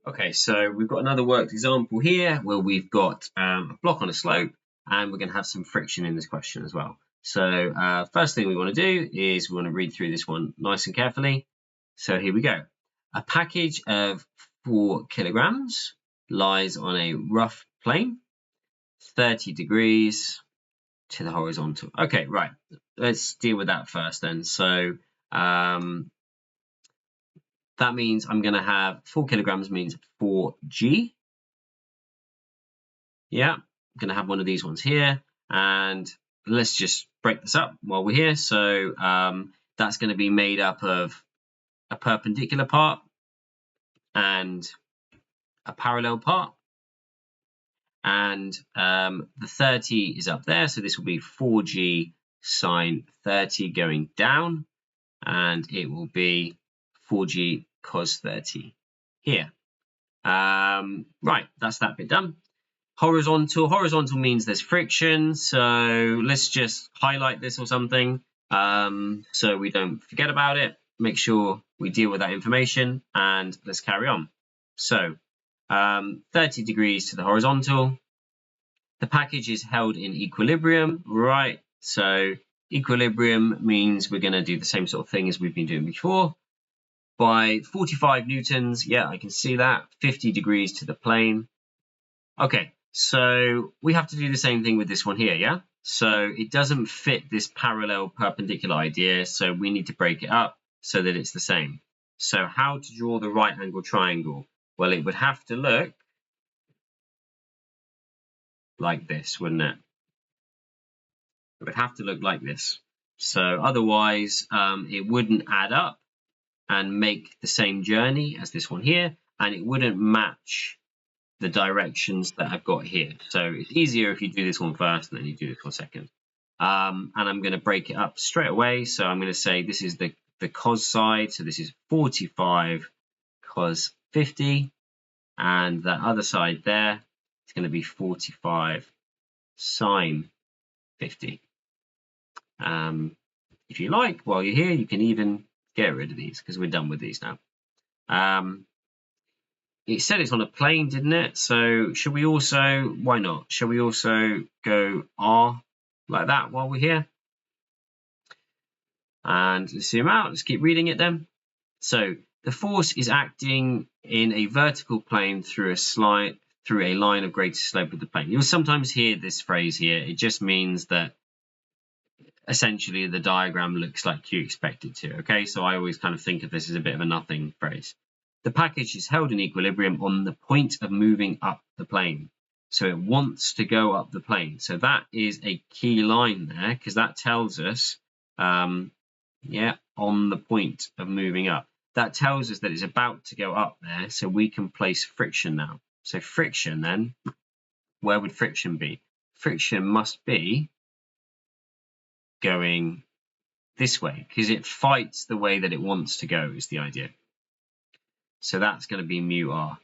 Okay, so we've got another worked example here where we've got a block on a slope, and we're going to have some friction in this question as well. So first thing we want to do is we want to read through this one nice and carefully. So here we go. A package of 4 kilograms lies on a rough plane, 30 degrees to the horizontal. Okay, right. Let's deal with that first then. So that means I'm going to have 4 kilograms means 4g. Yeah, I'm going to have one of these ones here. And let's just break this up while we're here. So that's going to be made up of a perpendicular part and a parallel part. And the 30 is up there. So this will be 4g sine 30 going down. And it will be 4g cos 30 here. Right, that's that bit done. Horizontal. Horizontal means there's friction. So let's just highlight this or something so we don't forget about it. Make sure we deal with that information and let's carry on. So 30 degrees to the horizontal. The package is held in equilibrium, right? So equilibrium means we're going to do the same sort of thing as we've been doing before. By 45 newtons, yeah, I can see that. 50 degrees to the plane. Okay, so we have to do the same thing with this one here, yeah? So it doesn't fit this parallel perpendicular idea, so we need to break it up so that it's the same. So how to draw the right angle triangle? Well, it would have to look like this, wouldn't it? It would have to look like this. So otherwise, it wouldn't add up and make the same journey as this one here, and it wouldn't match the directions that I've got here. So it's easier if you do this one first and then you do this one second. And I'm going to break it up straight away. So I'm going to say this is the cos side. So this is 45 cos 50. And that other side there is going to be 45 sine 50. If you like, while you're here, you can even get rid of these because we're done with these now. It said it's on a plane, didn't it? So should we also, why not? Shall we also go R like that while we're here? And let's zoom out. Let's keep reading it then. So the force is acting in a vertical plane through a line of greatest slope of the plane. You'll sometimes hear this phrase here. It just means that essentially the diagram looks like you expect it to. Okay, so I always kind of think of this as a bit of a nothing phrase. The package is held in equilibrium on the point of moving up the plane. So it wants to go up the plane. So that is a key line there because that tells us, on the point of moving up. That tells us that it's about to go up there. So we can place friction now. So friction then, where would friction be? Friction must be going this way because it fights the way that it wants to go is the idea. So that's going to be mu r.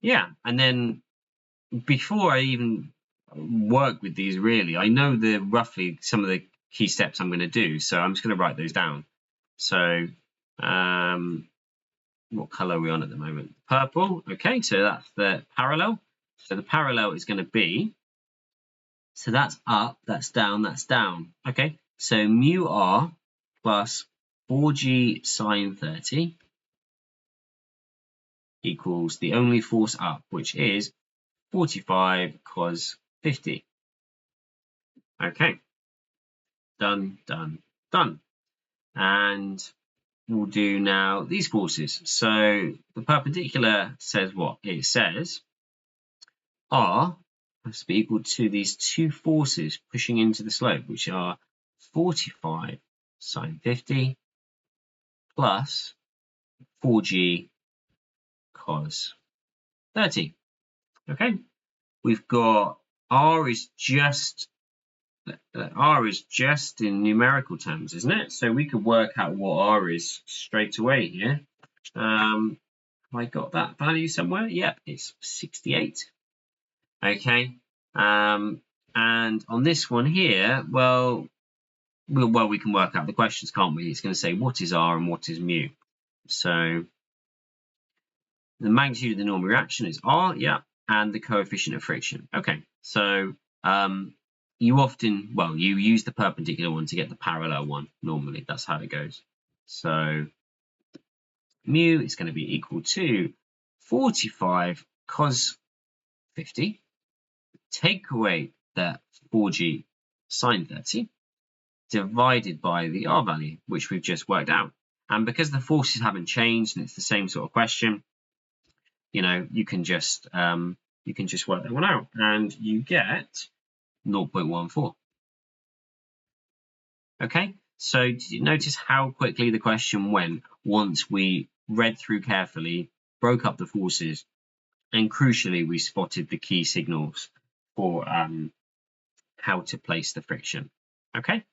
Yeah, and then before I even work with these really, I know roughly some of the key steps I'm going to do. So I'm just going to write those down. So what color are we on at the moment? Purple. Okay, so that's the parallel. So the parallel is going to be, so that's up, that's down, that's down. Okay, so mu r plus 4g sine 30 equals the only force up, which is 45 cos 50. Okay, done, done, done. And we'll do now these forces. So the perpendicular says what? It says R must be equal to these two forces pushing into the slope, which are 45 sine 50 plus 4g cos 30. Okay, we've got R is just in numerical terms, isn't it? So we could work out what R is straight away here. Have I got that value somewhere? Yep, it's 68. Okay, and on this one here, well, we can work out the questions, can't we? It's going to say what is R and what is mu. So The magnitude of the normal reaction is R, yeah, and the coefficient of friction. Okay, so you often, well, you use the perpendicular one to get the parallel one normally. That's how it goes. So mu is going to be equal to 45 cos 50. Take away the 4g sine 30 divided by the R value, which we've just worked out. And because the forces haven't changed and it's the same sort of question, you know, you can just work that one out, and you get 0.14. Okay, so did you notice how quickly the question went once we read through carefully, broke up the forces, and crucially we spotted the key signals for how to place the friction? Okay.